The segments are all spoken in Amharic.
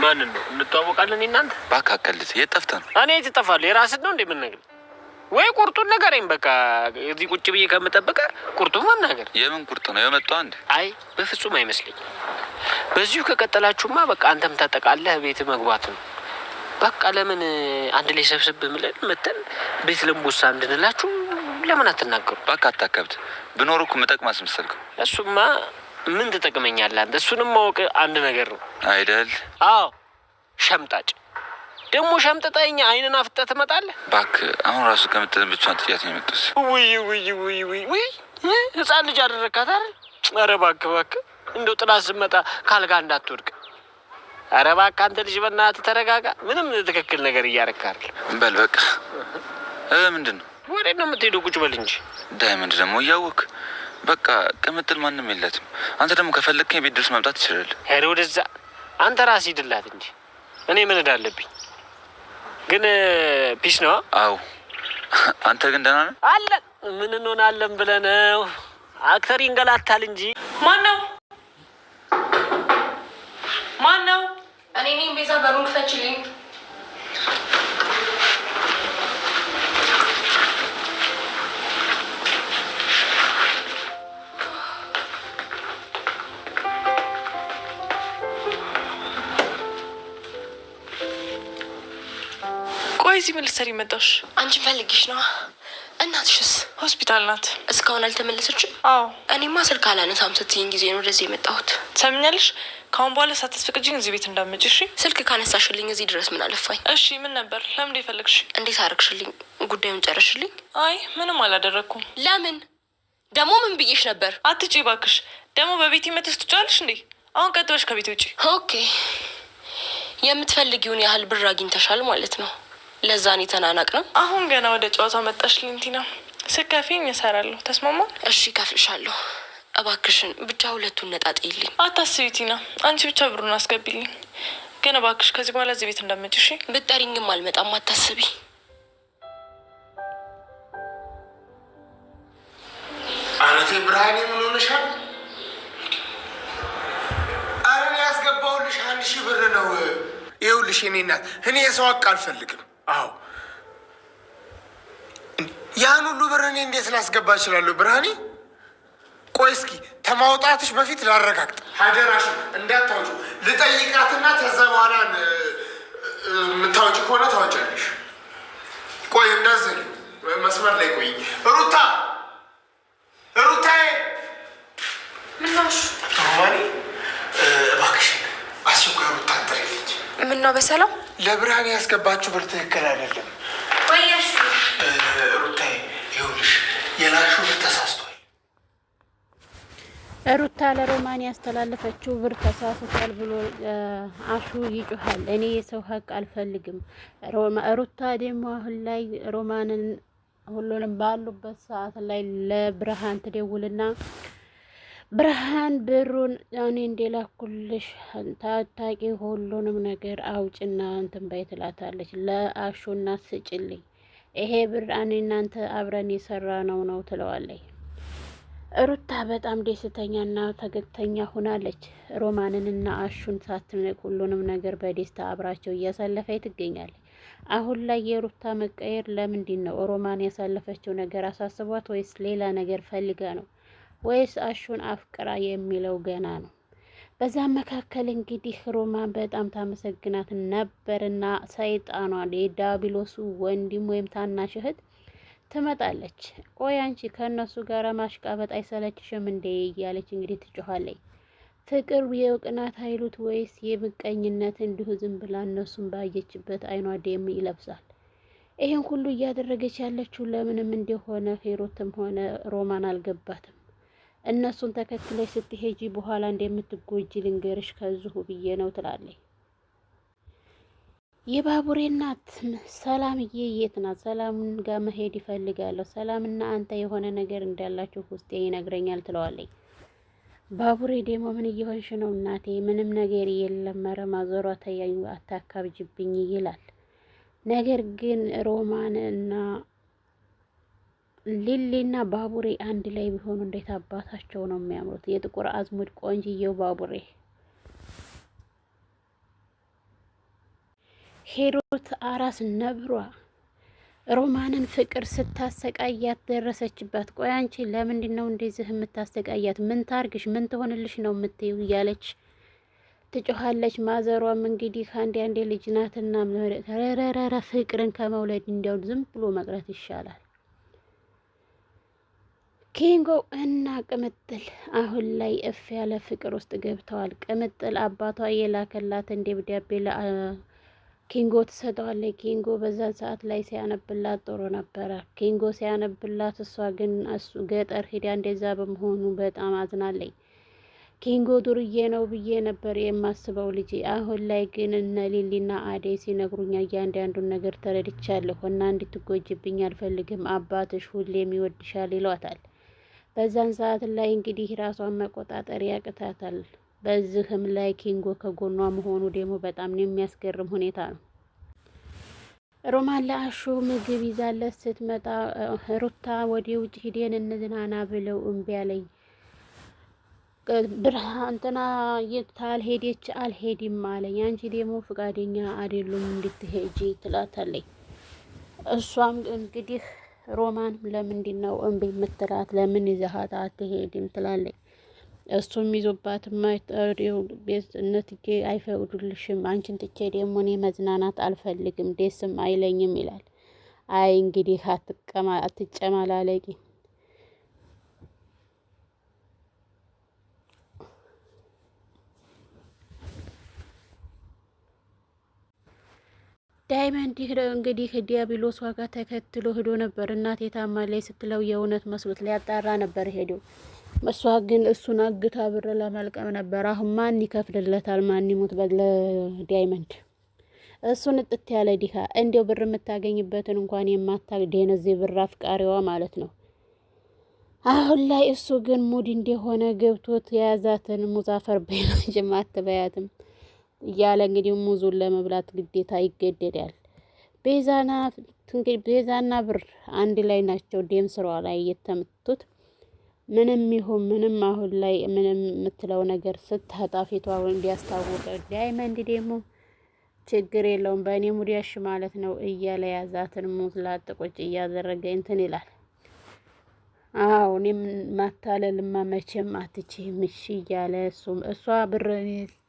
ማን ነው እንተዋወቃለን? እናንተ ባካከልት የጠፍተ ነው። እኔ እጠፋለሁ። የራስህ ነው እንደምንነግር ወይ ቁርጡን ነገረኝ። በቃ እዚህ ቁጭ ብዬ ከምጠብቀ ቁርጡን ማናገር። የምን ቁርጥ ነው የመጣው? አንድ አይ በፍጹም አይመስልኝ። በዚሁ ከቀጠላችሁማ በቃ አንተም ታጠቃለህ ቤት መግባት ነው። በቃ ለምን አንድ ላይ ሰብስብ ብለን መተን ቤት ለምቦሳ እንድንላችሁ ለምን አትናገሩ? በቃ አታከብት። ብኖርኩ መጠቅማስ መሰልከው? እሱማ ምን ትጠቅመኛለህ አንተ? እሱንም ማወቅ አንድ ነገር ነው አይደል? አዎ ሸምጣጭ ደግሞ ሸምጥጠኛ አይንን አፍጥተህ ትመጣለህ። እባክህ አሁን ራሱ ከምትል ብቻዋን ጥያት ነው የመጣሁት። ውይ ህፃን ልጅ አደረካት አይደል? ኧረ እባክህ እንደው ጥላት ስትመጣ ካልጋ እንዳትወድቅ። ኧረ እባክህ አንተ ልጅ በእናትህ ተረጋጋ። ምንም ትክክል ነገር እያደረግህ አይደል። በል በቃ ምንድን ነው? ወዴት ነው የምትሄደው? ቁጭ በል እንጂ። ዳይመንድ ደግሞ እያወቅህ በቃ ቅምጥል ማንም የላትም። አንተ ደግሞ ከፈለግከኝ ቤት ድረስ መምጣት ትችላለህ። ሄደ ወደዛ። አንተ ራስህ ሂድላት እንጂ እኔ ምን እዳለብኝ? ግን ፒስ ነው። አዎ አንተ ግን ደህና ነህ? አለን ምን እንሆናለን ብለህ ነው? አክተር ይንገላታል እንጂ። ማን ነው? እኔ ነኝ ቤዛ። በሩን ክፈችልኝ። እዚህ ምን ልትሰሪ መጣሽ? አንቺን ፈልጊሽ ነው። እናትሽስ? ሆስፒታል ናት። እስካሁን አልተመለሰችም? አዎ። እኔማ ስልክ አላነሳም ስትይኝ ጊዜ ነው ወደዚህ የመጣሁት። ትሰምኛለሽ? ከአሁን በኋላ ሳታስፈቅጂኝ እዚህ ቤት እንዳትመጪ እሺ? ስልክ ካነሳሽልኝ እዚህ ድረስ ምን አለፋኝ? እሺ ምን ነበር? ለምን የፈለግሽ? እንዴት አደረግሽልኝ? ጉዳዩን ጨረሽልኝ? አይ ምንም አላደረግኩም። ለምን ደግሞ? ምን ብዬሽ ነበር? አትጪ ባክሽ። ደግሞ በቤቴ መተሽ ትጫለሽ እንዴ? አሁን ቀጥ ብለሽ ከቤት ውጪ። ኦኬ። የምትፈልጊውን ያህል ብር አግኝተሻል ማለት ነው። ለዛ ነው ተናናቅ ነው። አሁን ገና ወደ ጨዋታው መጣሽ ሊንቲና። ስከፊኝ እሰራለሁ። ተስማማ? እሺ ከፍልሻለሁ። እባክሽን ብቻ ሁለቱን ነጣጥይልኝ። አታስቢ ቲና፣ አንቺ ብቻ ብሩን አስገቢልኝ። ግን እባክሽ ከዚህ በኋላ እዚህ ቤት እንዳትመጪ እሺ? ብትጠሪኝም አልመጣም፣ አታስቢ። አረቴ ብርሃኔ ምን ሆነሻል? አረ እኔ ያስገባሁልሽ 1000 ብር ነው። ይኸውልሽ የኔ እናት፣ እኔ የሰው ሀቅ አልፈልግም። አዎ ያን ሁሉ ብር እኔ እንዴት ላስገባ እችላለሁ? ብርሃኔ ቆይ እስኪ ከማውጣትሽ በፊት ላረጋግጥ። ሀደራሽ እንዳታወጪ ልጠይቃትና ከዛ በኋላ የምታወጪ ከሆነ ታወጫለሽ። ቆይ እንዳዘኝ መስመር ላይ ቆይ። ሩታዬ ምናሽ ሮማኒ እባክሽን አስቸኳይ ሩታ ጥሪልኝ። ምነው በሰላም? ለብርሃኔ ያስገባችሁ ብር ትክክል አይደለም። ወይሽ ሩታዬ ይኸውልሽ የላክሽው ብር ተሳስቷል። ሩታ ለሮማን ያስተላለፈችው ብር ተሳስቷል ብሎ አሹ ይጮሃል። እኔ የሰው ሀቅ አልፈልግም። ሩታ ደግሞ አሁን ላይ ሮማንን ሁሉንም ባሉበት ሰዓት ላይ ለብርሃን ትደውልና ብርሃን ብሩን እኔ እንደላኩልሽ ታጣቂ ሁሉንም ነገር አውጭና እንትን በይ ትላታለች። ለአሹና ስጭልኝ ይሄ ብር እኔ እናንተ አብረን የሰራ ነው ትለዋለች። ሩታ በጣም ደስተኛና ፈገግተኛ ሆናለች። ሮማንንና አሹን ሳትንቅ ሁሉንም ነገር በደስታ አብራቸው እያሳለፈች ትገኛለች። አሁን ላይ የሩታ መቀየር ለምንድን ነው? ሮማን ያሳለፈችው ነገር አሳስቧት ወይስ ሌላ ነገር ፈልጋ ነው? ወይስ አሹን አፍቅራ የሚለው ገና ነው። በዛ መካከል እንግዲህ ሮማን በጣም ታመሰግናት ነበርና ሰይጣኗ የዳቢሎሱ ወንድም ወይም ታናሽ እህት ትመጣለች። ቆይ አንቺ ከነሱ ጋር ማሽቃበጥ አይሰለችሽም እንዴ? እያለች እንግዲህ ትጮኻለች። ፍቅር የቅናት ኃይሉት ወይስ የምቀኝነት? እንዲሁ ዝም ብላ እነሱን ባየችበት አይኗ ደም ይለብሳል። ይሄን ሁሉ እያደረገች ያለችው ለምንም እንደሆነ ሂሩትም ሆነ ሮማን አልገባትም። እነሱን ተከትለሽ ስትሄጂ በኋላ እንደምትጎጂ ልንገርሽ ከዚሁ ብዬ ነው ትላለች። የባቡሬ እናት ሰላምዬ የት ናት? ሰላምን ጋር መሄድ ይፈልጋለሁ። ሰላምና አንተ የሆነ ነገር እንዳላችሁ ውስጤ ይነግረኛል ትለዋለች። ባቡሬ ደግሞ ምን እየሆንሽ ነው እናቴ? ምንም ነገር የለም፣ ኧረ ማዘሯ ተያዩ አታካብጅብኝ ይላል። ነገር ግን ሮማን እና ሊሊና ባቡሬ አንድ ላይ ቢሆኑ እንዴት አባታቸው ነው የሚያምሩት! የጥቁር አዝሙድ ቆንጅየው ባቡሬ ሄሮት አራስ ነብሯ ሮማንን ፍቅር ስታሰቃያት ደረሰችባት። ቆይ አንቺ ለምንድን ነው እንደዚህ የምታሰቃያት? ምን ታርግሽ? ምን ትሆንልሽ ነው የምትይው? እያለች ትጮኻለች። ማዘሯም እንግዲህ አንዴ ልጅ ናትና ረረረ ፍቅርን ከመውለድ እንዲያው ዝም ብሎ መቅረት ይሻላል። ኪንጎ እና ቅምጥል አሁን ላይ እፍ ያለ ፍቅር ውስጥ ገብተዋል። ቅምጥል አባቷ የላከላትን ደብዳቤ ኪንጎ ትሰጠዋለች። ኪንጎ በዛን ሰዓት ላይ ሲያነብላት ጥሩ ነበረ። ኪንጎ ሲያነብላት፣ እሷ ግን እሱ ገጠር ሂዳ እንደዛ በመሆኑ በጣም አዝናለች። ኪንጎ ዱርዬ ነው ብዬ ነበር የማስበው ልጅ። አሁን ላይ ግን እነ ሊሊና አደይ ሲነግሩኛ እያንዳንዱን ነገር ተረድቻለሁ እና እንድትጎጅብኝ አልፈልግም፣ አባትሽ ሁሌም ይወድሻል ይሏታል። በዛን ሰዓት ላይ እንግዲህ ራሷን መቆጣጠር ያቅታታል። በዚህም ላይ ኪንጎ ከጎኗ መሆኑ ደግሞ በጣም የሚያስገርም ሁኔታ ነው። ሮማን ለአሹ ምግብ ይዛለት ስትመጣ ሩታ ወደ ውጭ ሂደን እንዝናና ብለው እምቢ አለኝ። ብርሃንትና ታልሄደች አልሄድም አለኝ። አንቺ ደግሞ ፍቃደኛ አይደሉም እንድትሄጂ ትላታለች። እሷም እንግዲህ ሮማን ለምንድን ነው እምቢ የምትላት? ለምን ይዘሃት አትሄድም ትላለች። እሱም ይዞባት ማይጠሪው ቤትነትጌ አይፈቅዱልሽም፣ አንቺን ትቼ ደግሞ እኔ መዝናናት አልፈልግም፣ ደስም አይለኝም ይላል። አይ እንግዲህ አትጨማላለቂ። ዳይመንድ እንግዲህ ዲያብሎስ ዋጋ ተከትሎ ሄዶ ነበር። እናቴ ታማለች ስትለው የእውነት መስሎት ሊያጣራ ነበር ሄዶ። እሷ ግን እሱን አግታ ብር ለመልቀም ነበር። አሁን ማን ይከፍልለታል? ማን ይሙት ለዳይመንድ? እሱን እጥት ያለ ዲሃ እንዲያው ብር የምታገኝበትን እንኳን የማታደነዝ ብር አፍቃሪዋ ማለት ነው። አሁን ላይ እሱ ግን ሙድ እንደሆነ ገብቶት የያዛትን ሙዛፈር በይናጅ አትበያትም እያለ እንግዲህ ሙዙን ለመብላት ግዴታ ይገደዳል። ቤዛና ብር አንድ ላይ ናቸው። ደም ስሯ ላይ እየተመቱት ምንም ይሁን ምንም አሁን ላይ ምንም የምትለው ነገር ስታጣ ፊቷ እንዲያስታውቅ ዳይመንድ ደግሞ ችግር የለውም በእኔ ሙዲያሽ ማለት ነው እያለ ያዛትን ሙዝ ላጥቆጭ እያደረገ እንትን ይላል። አዎ እኔም ማታለልማ መቼም አትችይም እሺ እያለ እሷ ብር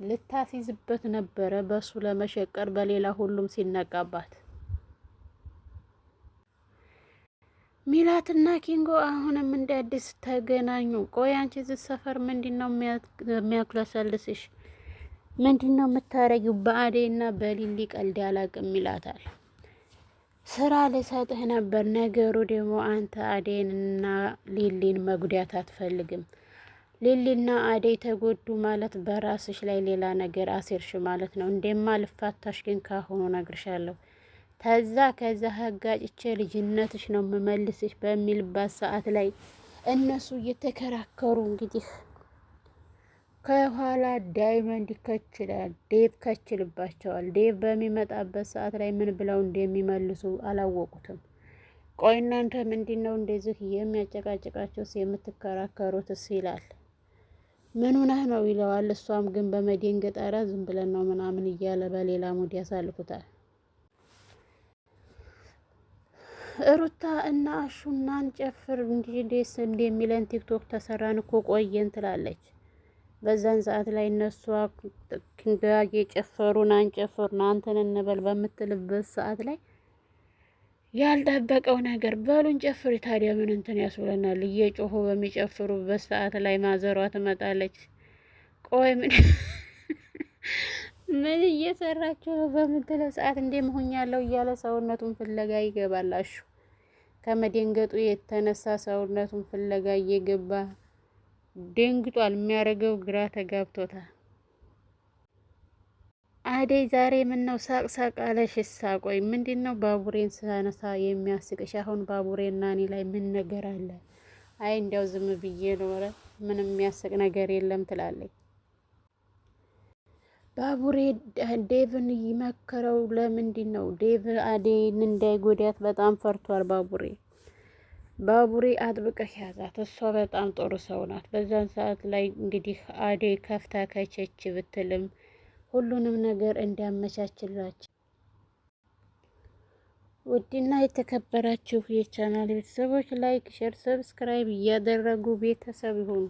ልታስይዝበት ነበረ በሱ ለመሸቀር በሌላ ሁሉም ሲነቃባት። ሚላትና ኪንጎ አሁንም እንደ አዲስ ተገናኙ። ቆይ አንቺ እዚህ ሰፈር ምንድነው የሚያክለሰልስሽ? ምንድነው የምታረጊው? በአዴና በሊሊ ቀልድ አላቅም ይላታል። ስራ ልሰጥህ ነበር፣ ነገሩ ደግሞ አንተ አዴንና ሊሊን መጉዳት አትፈልግም። ሊሊና አዴይ ተጎዱ ማለት በራስሽ ላይ ሌላ ነገር አሴርሽ ማለት ነው። እንደማ ልፋታሽ ግን ካሁኑ ነግርሻለሁ። ከዛ አጋጭቼ ልጅነትሽ ነው የምመልስሽ በሚልባት ሰዓት ላይ እነሱ እየተከራከሩ እንግዲህ ከኋላ ዳይመንድ ይከችላል። ዴቭ ከችልባቸዋል። ዴቭ በሚመጣበት ሰዓት ላይ ምን ብለው እንደሚመልሱ አላወቁትም። ቆይ እናንተ ምንድነው እንደዚህ የሚያጨቃጭቃቸውስ የምትከራከሩትስ? ይላል። ምን ሆነህ ነው ይለዋል። እሷም ግን በመደንገጥ ኧረ ዝም ብለን ነው ምናምን እያለ በሌላ ሙድ ያሳልፉታል። ሩታ እና አሹናን ጨፍር እንዲህ ደስ እንደሚለን ቲክቶክ ተሰራን እኮ ቆየን ትላለች። በዛን ሰዓት ላይ እነሱ ክንዳጌ ጨፈሩን አንጨፈሩን አንተን እንበል በምትልበት ሰዓት ላይ ያልጠበቀው ነገር በሉን ጨፍሪ ታዲያ ምን እንትን ያስብለናል? እየጮሁ በሚጨፍሩበት ሰዓት ላይ ማዘሯ ትመጣለች። ቆይ ምን እየሰራችሁ ነው በምትለው ሰዓት እንዴ መሆኛለሁ እያለ ሰውነቱን ፍለጋ ይገባላሹ። ከመደንገጡ የተነሳ ሰውነቱን ፍለጋ እየገባ ደንግጧል። የሚያደርገው ግራ ተጋብቶታል። አደይ ዛሬ ምን ነው ሳቅ አለሽ? ቆይ ምንድነው ባቡሬን ሳነሳ የሚያስቅሽ? አሁን ባቡሬና እኔ ላይ ምን ነገር አለ? አይ እንዲያው ዝም ብዬ ነው፣ ምንም የሚያስቅ ነገር የለም ትላለች። ባቡሬ ዴቭን ይመከረው ለምንድን ነው? ዴቭ አደይን እንዳይጎዳት በጣም ፈርቷል። ባቡሬ አጥብቀህ ያዛት፣ እሷ በጣም ጥሩ ሰው ናት። በዛን ሰዓት ላይ እንግዲህ አደይ ከፍታ ከቸች ብትልም ሁሉንም ነገር እንዲያመቻችላቸው ውድና የተከበራችሁ የቻናል ቤተሰቦች ላይክ፣ ሼር፣ ሰብስክራይብ እያደረጉ ቤተሰብ ይሁኑ።